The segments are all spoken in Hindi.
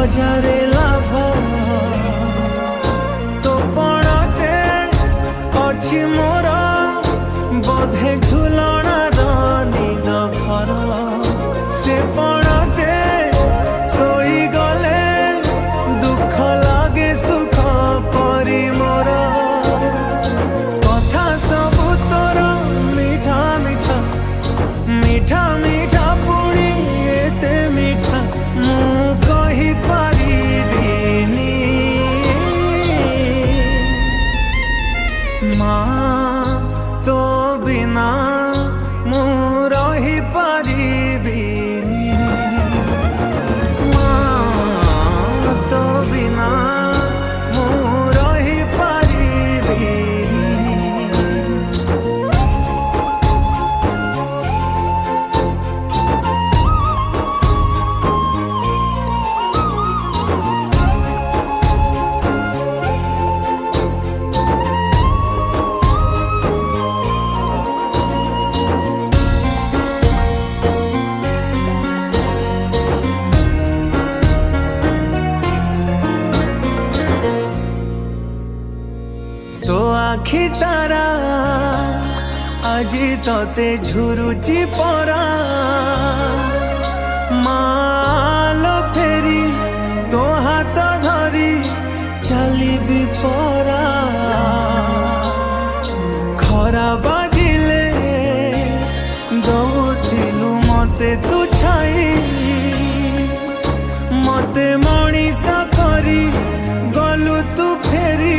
हजारे लाभ तो पड़ते अच्छी मोर बोधे झुलणार निद घर से पड़ते सोई गले दुख लागे सुख परी मोर कथा सबु तोर मीठा मीठा मीठा मीठा पुणी एते मीठा मु कहि पारिबिनी माँ तो बिना मु रही पारिबिनी माँ तो बिना मु रही पारिबिनी। तो आखि तारा आजी तोते झुरुची परा मालो फेरी तो हाथ धरी चली भी परा खरा बाजिले दौथिलु मते तू छाई मते मनीष करी गलु तू फेरी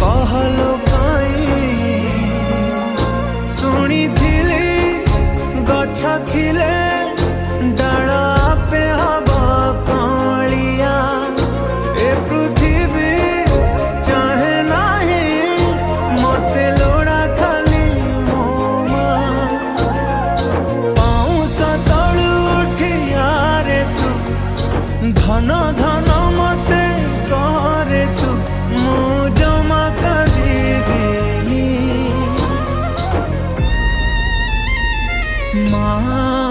कहलो काई शुणी गछ खिले डाला पे हवा कालिया ए पृथ्वी चाहे नहीं मते लोड़ा खाली मोमा पाउस तलु उठिया रे तू धन धन मते करे तू मु जमा कदिबिनी माँ।